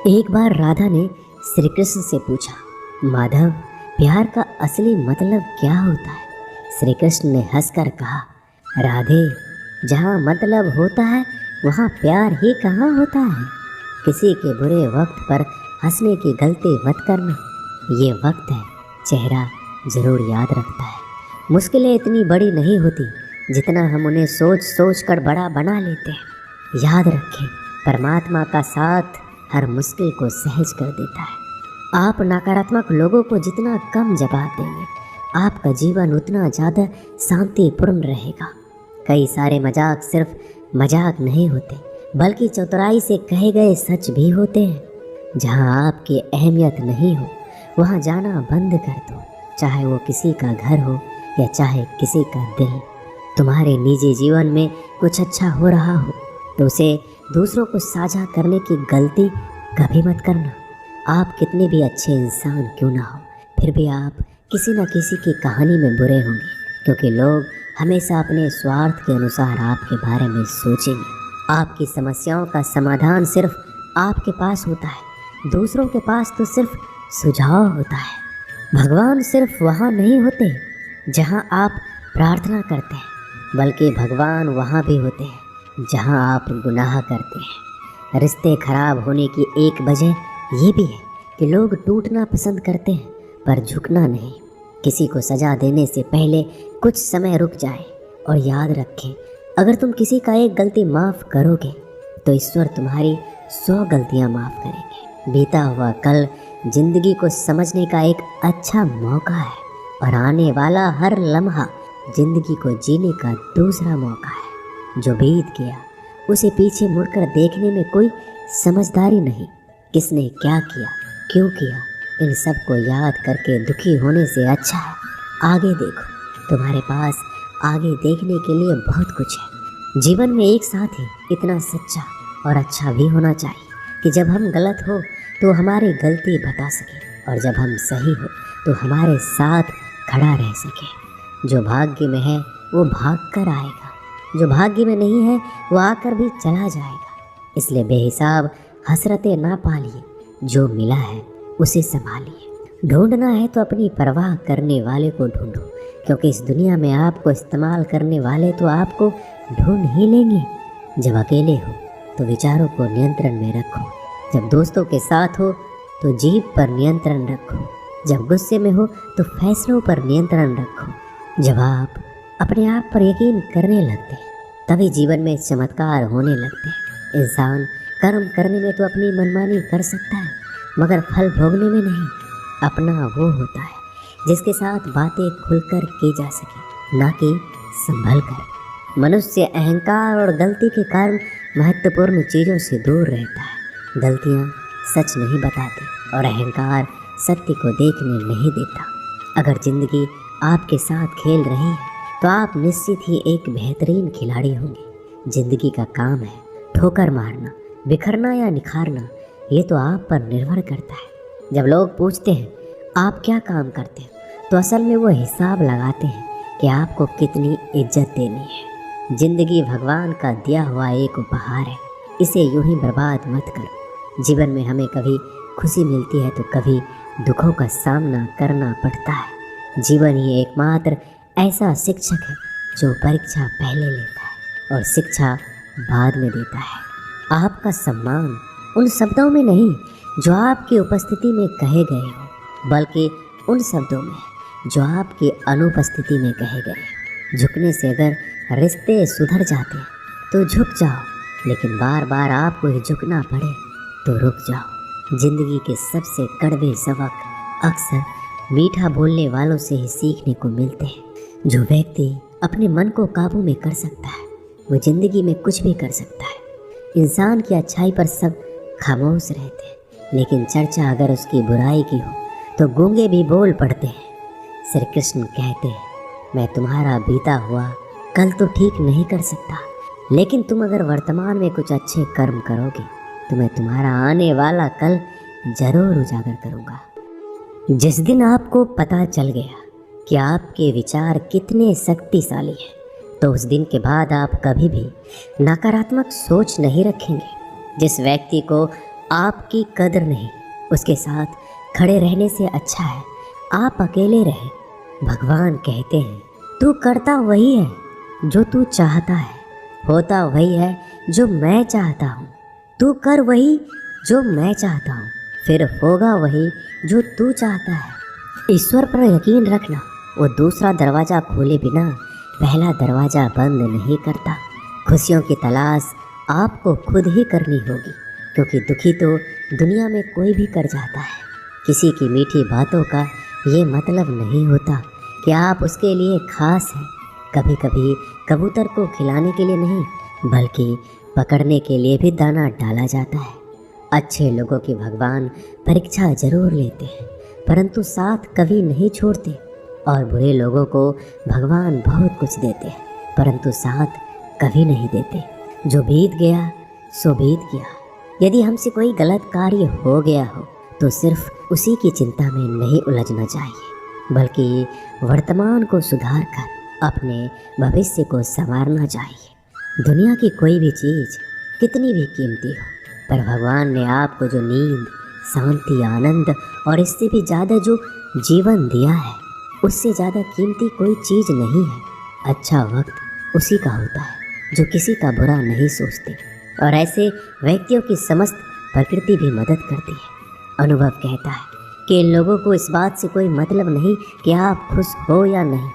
एक बार राधा ने श्री कृष्ण से पूछा, माधव, प्यार का असली मतलब क्या होता है? श्री कृष्ण ने हंसकर कहा, राधे, जहाँ मतलब होता है वहाँ प्यार ही कहाँ होता है। किसी के बुरे वक्त पर हंसने की गलती मत करना। ये वक्त है, चेहरा ज़रूर याद रखता है। मुश्किलें इतनी बड़ी नहीं होती जितना हम उन्हें सोच सोच कर बड़ा बना लेते हैं। याद रखें, परमात्मा का साथ हर मुश्किल को सहज कर देता है। आप नकारात्मक लोगों को जितना कम जवाब देंगे, आपका जीवन उतना ज़्यादा शांतिपूर्ण रहेगा। कई सारे मजाक सिर्फ मजाक नहीं होते, बल्कि चतुराई से कहे गए सच भी होते हैं। जहाँ आपकी अहमियत नहीं हो वहाँ जाना बंद कर दो, चाहे वो किसी का घर हो या चाहे किसी का दिल। तुम्हारे निजी जीवन में कुछ अच्छा हो रहा हो तो उसे दूसरों को साझा करने की गलती कभी मत करना। आप कितने भी अच्छे इंसान क्यों ना हो, फिर भी आप किसी न किसी की कहानी में बुरे होंगे, क्योंकि लोग हमेशा अपने स्वार्थ के अनुसार आपके बारे में सोचेंगे। आपकी समस्याओं का समाधान सिर्फ आपके पास होता है, दूसरों के पास तो सिर्फ सुझाव होता है। भगवान सिर्फ वहाँ नहीं होते जहाँ आप प्रार्थना करते हैं, बल्कि भगवान वहाँ भी होते हैं जहाँ आप गुनाह करते हैं। रिश्ते खराब होने की एक वजह ये भी है कि लोग टूटना पसंद करते हैं पर झुकना नहीं। किसी को सज़ा देने से पहले कुछ समय रुक जाए और याद रखें, अगर तुम किसी का एक गलती माफ़ करोगे तो ईश्वर तुम्हारी 100 गलतियाँ माफ़ करेंगे। बीता हुआ कल जिंदगी को समझने का एक अच्छा मौका है और आने वाला हर लम्हा जिंदगी को जीने का दूसरा मौका है। जो बीत गया उसे पीछे मुड़कर देखने में कोई समझदारी नहीं। किसने क्या किया, क्यों किया, इन सब को याद करके दुखी होने से अच्छा है आगे देखो। तुम्हारे पास आगे देखने के लिए बहुत कुछ है। जीवन में एक साथ ही इतना सच्चा और अच्छा भी होना चाहिए कि जब हम गलत हो तो हमारी गलती बता सके, और जब हम सही हो तो हमारे साथ खड़ा रह सके। जो भाग्य में है वो भाग कर आएगा, जो भाग्य में नहीं है वो आकर भी चला जाएगा। इसलिए बेहिसाब हसरतें ना पालिए, जो मिला है उसे संभालिए। ढूंढना है तो अपनी परवाह करने वाले को ढूंढो, क्योंकि इस दुनिया में आपको इस्तेमाल करने वाले तो आपको ढूंढ ही लेंगे। जब अकेले हो तो विचारों को नियंत्रण में रखो, जब दोस्तों के साथ हो तो जीभ पर नियंत्रण रखो, जब गुस्से में हो तो फैसलों पर नियंत्रण रखो। जब आप अपने आप पर यकीन करने लगते हैं तभी जीवन में चमत्कार होने लगते हैं। इंसान कर्म करने में तो अपनी मनमानी कर सकता है, मगर फल भोगने में नहीं। अपना वो होता है जिसके साथ बातें खुलकर की जा सके, ना कि संभल कर। मनुष्य अहंकार और गलती के कारण महत्वपूर्ण चीज़ों से दूर रहता है। गलतियाँ सच नहीं बताती और अहंकार सत्य को देखने नहीं देता। अगर जिंदगी आपके साथ खेल रही है तो आप निश्चित ही एक बेहतरीन खिलाड़ी होंगे। जिंदगी का काम है ठोकर मारना, बिखरना या निखारना, ये तो आप पर निर्भर करता है। जब लोग पूछते हैं आप क्या काम करते हो, तो असल में वो हिसाब लगाते हैं कि आपको कितनी इज्जत देनी है। जिंदगी भगवान का दिया हुआ एक उपहार है, इसे यूं ही बर्बाद मत करो। जीवन में हमें कभी खुशी मिलती है तो कभी दुखों का सामना करना पड़ता है। जीवन ही एकमात्र ऐसा शिक्षक है जो परीक्षा पहले लेता है और शिक्षा बाद में देता है। आपका सम्मान उन शब्दों में नहीं जो आपकी उपस्थिति में कहे गए हो, बल्कि उन शब्दों में जो आपकी अनुपस्थिति में कहे गए। झुकने से अगर रिश्ते सुधर जाते हैं तो झुक जाओ, लेकिन बार बार आपको ही झुकना पड़े तो रुक जाओ। जिंदगी के सबसे कड़वे सबक अक्सर मीठा बोलने वालों से ही सीखने को मिलते हैं। जो व्यक्ति अपने मन को काबू में कर सकता है वो जिंदगी में कुछ भी कर सकता है। इंसान की अच्छाई पर सब खामोश रहते हैं, लेकिन चर्चा अगर उसकी बुराई की हो तो गूंगे भी बोल पड़ते हैं। श्री कृष्ण कहते हैं, मैं तुम्हारा बीता हुआ कल तो ठीक नहीं कर सकता, लेकिन तुम अगर वर्तमान में कुछ अच्छे कर्म करोगे तो मैं तुम्हारा आने वाला कल जरूर उजागर करूँगा। जिस दिन आपको पता चल गया कि आपके विचार कितने शक्तिशाली हैं, तो उस दिन के बाद आप कभी भी नकारात्मक सोच नहीं रखेंगे। जिस व्यक्ति को आपकी कदर नहीं, उसके साथ खड़े रहने से अच्छा है आप अकेले रहे। भगवान कहते हैं तू करता वही है जो तू चाहता है, होता वही है जो मैं चाहता हूँ। तू कर वही जो मैं चाहता हूँ, फिर होगा वही जो तू चाहता है। ईश्वर पर यकीन रखना, वो दूसरा दरवाज़ा खोले बिना पहला दरवाज़ा बंद नहीं करता। खुशियों की तलाश आपको खुद ही करनी होगी, क्योंकि दुखी तो दुनिया में कोई भी कर जाता है। किसी की मीठी बातों का ये मतलब नहीं होता कि आप उसके लिए खास हैं। कभी कभी कबूतर को खिलाने के लिए नहीं, बल्कि पकड़ने के लिए भी दाना डाला जाता है। अच्छे लोगों की भगवान परीक्षा जरूर लेते हैं, परंतु साथ कभी नहीं छोड़ते। और बुरे लोगों को भगवान बहुत कुछ देते हैं, परंतु साथ कभी नहीं देते। जो बीत गया सो बीत गया। यदि हमसे कोई गलत कार्य हो गया हो तो सिर्फ उसी की चिंता में नहीं उलझना चाहिए, बल्कि वर्तमान को सुधार कर अपने भविष्य को संवारना चाहिए। दुनिया की कोई भी चीज़ कितनी भी कीमती हो, पर भगवान ने आपको जो नींद, शांति, आनंद और इससे भी ज़्यादा जो जीवन दिया है, उससे ज़्यादा कीमती कोई चीज़ नहीं है। अच्छा वक्त उसी का होता है जो किसी का बुरा नहीं सोचते, और ऐसे व्यक्तियों की समस्त प्रकृति भी मदद करती है। अनुभव कहता है कि इन लोगों को इस बात से कोई मतलब नहीं कि आप खुश हो या नहीं,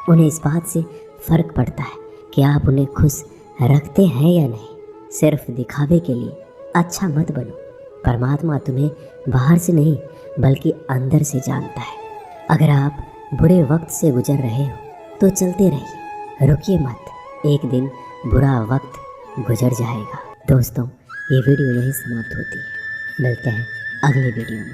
उन्हें इस बात से फ़र्क पड़ता है कि आप उन्हें खुश रखते हैं या नहीं। सिर्फ दिखावे के लिए अच्छा मत बनो। परमात्मा तुम्हें बाहर से नहीं बल्कि अंदर से जानता है। अगर आप बुरे वक्त से गुजर रहे हो तो चलते रहिए, रुकिए मत। एक दिन बुरा वक्त गुजर जाएगा। दोस्तों, ये वीडियो यहीं समाप्त होती है। मिलते हैं अगली वीडियो में।